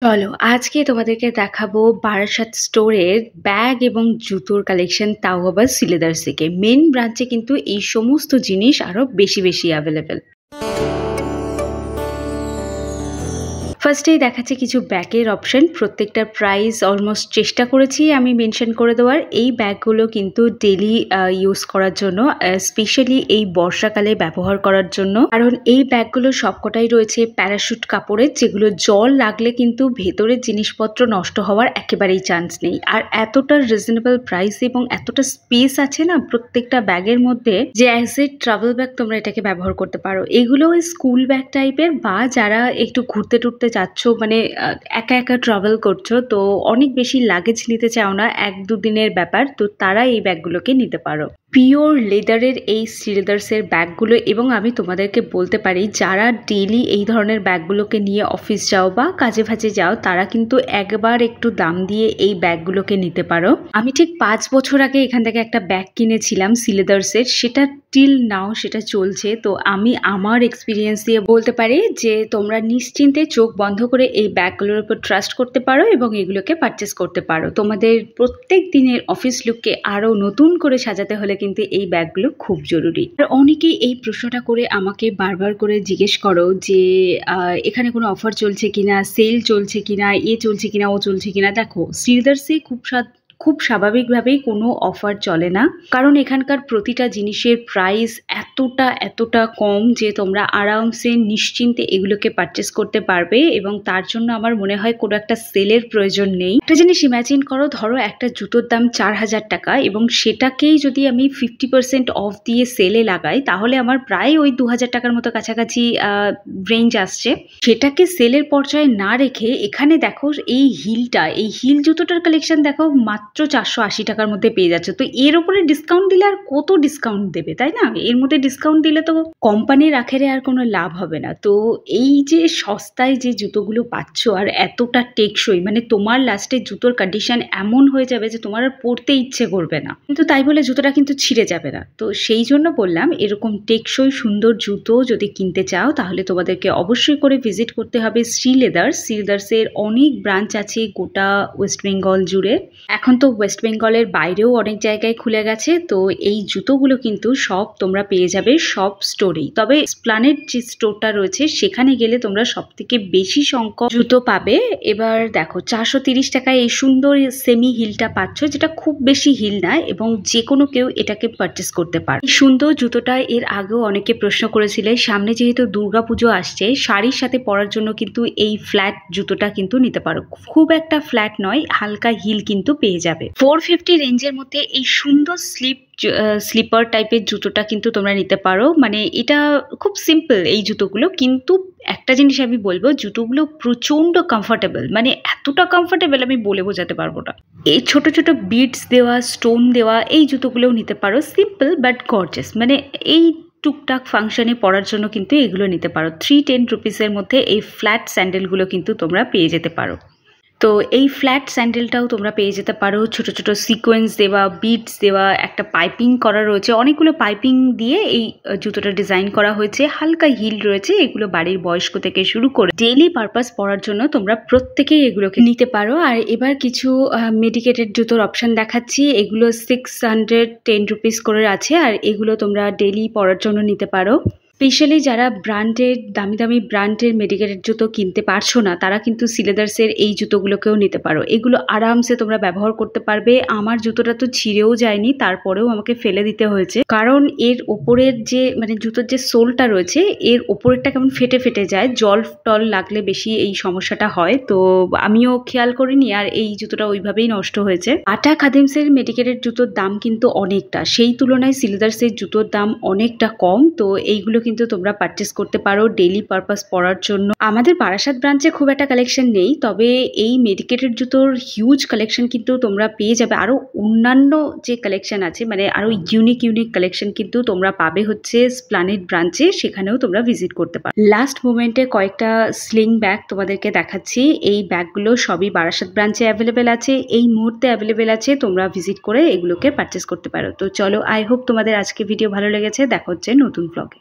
চলো আজকে তোমাদেরকে দেখাবো বারাসাত স্টোরের ব্যাগ এবং জুতোর কালেকশন, তাও আবার সিলেদার্স থেকে। মেন ব্রাঞ্চে কিন্তু এই সমস্ত জিনিস আরো বেশি বেশি অ্যাভেলেবেল। ফার্স্টেই দেখাচ্ছি কিছু ব্যাগের অপশন, প্রত্যেকটার প্রাইস অলমোস্ট চেষ্টা করেছি আমি মেনশন করে দেওয়ার। এই ব্যাগগুলো কিন্তু ডেলি ইউজ করার জন্য, স্পেশালি এই বর্ষাকালে ব্যবহার করার জন্য, কারণ এই ব্যাগগুলো সবকটাই রয়েছে প্যারাশুট কাপড়ের, যেগুলো জল লাগলে কিন্তু ভেতরের জিনিসপত্র নষ্ট হওয়ার একেবারেই চান্স নেই। আর এতটা রিজনেবল প্রাইস এবং এতটা স্পেস আছে না প্রত্যেকটা ব্যাগের মধ্যে, যে অ্যাজ এ ট্রাভেল ব্যাগ তোমরা এটাকে ব্যবহার করতে পারো। এগুলো স্কুল ব্যাগ টাইপের, বা যারা একটু ঘুরতে টুরতে যাচ্ছ, মানে একা একা ট্রাভেল করছো, তো অনেক বেশি লাগেজ নিতে চাও না, 1-2 দিনের ব্যাপার, তো তারা এই ব্যাগগুলোকে নিতে পারো। পিওর লেদারের এই সিলেদার্সের ব্যাগগুলো, এবং আমি তোমাদেরকে বলতে পারি যারা ডেইলি এই ধরনের ব্যাগগুলোকে নিয়ে অফিস যাও বা কাজে ভাজে যাও, তারা কিন্তু একবার একটু দাম দিয়ে এই ব্যাগগুলোকে নিতে পারো। আমি ঠিক 5 বছর আগে এখান থেকে একটা ব্যাগ কিনেছিলাম সিলেদার্সের, সেটা টিল নাও সেটা চলছে। তো আমি আমার এক্সপিরিয়েন্স দিয়ে বলতে পারি যে তোমরা নিশ্চিন্তে চোখ বন্ধ করে এই ব্যাগগুলোর উপর ট্রাস্ট করতে পারো এবং এগুলোকে পারচেস করতে পারো। তোমাদের প্রত্যেক দিনের অফিস লুককে আরো নতুন করে সাজাতে হলে কিন্তু এই ব্যাগগুলো খুব জরুরি। আর অনেকেই এই প্রশ্নটা করে আমাকে বারবার করে জিজ্ঞেস করো যে এখানে কোনো অফার চলছে কিনা, সেল চলছে কিনা, চলছে কিনা, ও চলছে কিনা। দেখো, সিলেদার্সে খুব স্বাভাবিকভাবেই কোনো অফার চলে না, কারণ এখানকার প্রতিটা জিনিসের প্রাইস এতটা কম যে তোমরা আরামসে নিশ্চিন্তে এগুলোকে পারচেস করতে পারবে, এবং তার জন্য আমার মনে হয় কোনো একটা সেলের প্রয়োজন নেই। একটা জিনিস ইমাজিন করো, ধরো একটা জুতোর দাম 4000 টাকা, এবং সেটাকেই যদি আমি 50% অফ দিয়ে সেলে লাগাই, তাহলে আমার প্রায় ওই 2000 টাকার মতো কাছাকাছি রেঞ্জ আসছে। সেটাকে সেলের পর্যায়ে না রেখে এখানে দেখো এই হিল জুতোটার কালেকশন দেখো, মাত্র 480 টাকার মধ্যে পেয়ে যাচ্ছে। তো এর উপরে ডিসকাউন্ট দিলে আর কত ডিসকাউন্ট দেবে, তাই না? এর মধ্যে ডিসকাউন্ট দিলে তো কোম্পানির আখেরে আর কোনো লাভ হবে না। তো এই যে সস্তায় যে জুতোগুলো পাচ্ছ আর এতটা টেকসই, মানে তোমার লাস্টে জুতোর কন্ডিশন এমন হয়ে যাবে যে তোমার আর পরতে ইচ্ছে করবে না, কিন্তু তাই বলে জুতোটা কিন্তু ছিঁড়ে যাবে না। তো সেই জন্য বললাম, এরকম টেকসই সুন্দর জুতো যদি কিনতে চাও, তাহলে তোমাদেরকে অবশ্যই করে ভিজিট করতে হবে সিলেদার্সের অনেক ব্রাঞ্চ আছে গোটা ওয়েস্ট বেঙ্গল জুড়ে। এখন তো ওয়েস্ট বেঙ্গলের বাইরেও অনেক জায়গায় খুলে গেছে। তো এই জুতোগুলো কিন্তু সব তোমরা পেয়ে যাবে সব স্টোরেই, তবে এসপ্ল্যানেড যে স্টোরটা রয়েছে সেখানে গেলে তোমরা সব থেকে বেশি সংখ্যক জুতো পাবে। এবার দেখো, 430 টাকায় এই সুন্দর সেমি হিলটা পাচ্ছ, যেটা খুব বেশি হিল নয়, এবং যে কোনো কেউ এটাকে পারচেস করতে পারে। এই সুন্দর জুতোটা এর আগেও অনেকে প্রশ্ন করেছিলে, সামনে যেহেতু দুর্গাপুজো আসছে, শাড়ির সাথে পরার জন্য কিন্তু এই ফ্ল্যাট জুতোটা কিন্তু নিতে পারো। খুব একটা ফ্ল্যাট নয়, হালকা হিল কিন্তু পেয়ে যাবে। 450 রেঞ্জের মধ্যে এই সুন্দর স্লিপার টাইপের জুতোটা কিন্তু তোমরা নিতে পারো। মানে এটা খুব সিম্পল এই জুতোগুলো, কিন্তু একটা জিনিস আমি বলবো, জুতোগুলো প্রচন্ড কমফোর্টেবল, মানে এতটা কমফোর্টেবল আমি বলে বোঝাতে পারবো না। এই ছোট ছোট বিডস দেওয়া, স্টোন দেওয়া এই জুতোগুলোও নিতে পারো, সিম্পল বাট গর্জাস। মানে এই টুকটাক ফাংশনে পড়ার জন্য কিন্তু এগুলো নিতে পারো। 310 রুপিসের মধ্যে এই ফ্ল্যাট স্যান্ডেলগুলো কিন্তু তোমরা পেয়ে যেতে পারো। তো এই ফ্ল্যাট স্যান্ডেলটাও তোমরা পেয়ে যেতে পারো, ছোট ছোট সিকোয়েন্স দেওয়া, বিটস দেওয়া, একটা পাইপিং করা রয়েছে, অনেকগুলো পাইপিং দিয়ে এই জুতোটা ডিজাইন করা হয়েছে, হালকা হিল রয়েছে। এগুলো বাড়ির বয়স্ক থেকে শুরু করে ডেইলি পারপাস পরার জন্য তোমরা প্রত্যেকেই এগুলোকে নিতে পারো। আর এবার কিছু মেডিকেটেড জুতোর অপশন দেখাচ্ছি। এগুলো 610 রুপিস করে আছে, আর এগুলো তোমরা ডেইলি পরার জন্য নিতে পারো। স্পেশালি যারা দামি ব্র্যান্ডের মেডিকেটেড জুতো কিনতে পারছো না, তারা কিন্তু সিলেদার্সের এই জুতোগুলোকেও নিতে পারো। এগুলো আরামসে তোমরা ব্যবহার করতে পারবে। আমার জুতোটা তো ছিঁড়েও যায়নি, তারপরেও আমাকে ফেলে দিতে হয়েছে, কারণ এর ওপরের যে মানে জুতোর যে সোলটা রয়েছে, এর ওপরেরটা কেমন ফেটে যায়, জল টল লাগলে বেশি এই সমস্যাটা হয়। তো আমিও খেয়াল করিনি, আর এই জুতোটা ওইভাবেই নষ্ট হয়েছে। আটা খাদিমসের মেডিকেটেড জুতোর দাম কিন্তু অনেকটা, সেই তুলনায় সিলেদার্সের জুতোর দাম অনেকটা কম। তো এইগুলো কিন্তু তোমরা পারচেস করতে পারো ডেইলি পারপাস পরার জন্য। আমাদের বারাসাত ব্রাঞ্চে খুব একটা কালেকশন নেই, তবে এই মেডিকেটেড জুতোর হিউজ কালেকশন কিন্তু তোমরা পেয়ে যাবে। আরো অন্যান্য যে কালেকশন আছে, মানে আরো ইউনিক কালেকশন কিন্তু তোমরা পাবে হচ্ছে এসপ্ল্যানেড ব্রাঞ্চে, সেখানেও তোমরা ভিজিট করতে পারো। লাস্ট মোমেন্টে কয়েকটা স্লিং ব্যাগ তোমাদেরকে দেখাচ্ছি। এই ব্যাগগুলো সবই বারাসাত ব্রাঞ্চে অ্যাভেলেবেল আছে, এই মুহূর্তে অ্যাভেলেবেল আছে, তোমরা ভিজিট করে এগুলোকে পারচেস করতে পারো। তো চলো, আই হোপ তোমাদের আজকে ভিডিও ভালো লেগেছে। দেখা হচ্ছে নতুন ব্লগে।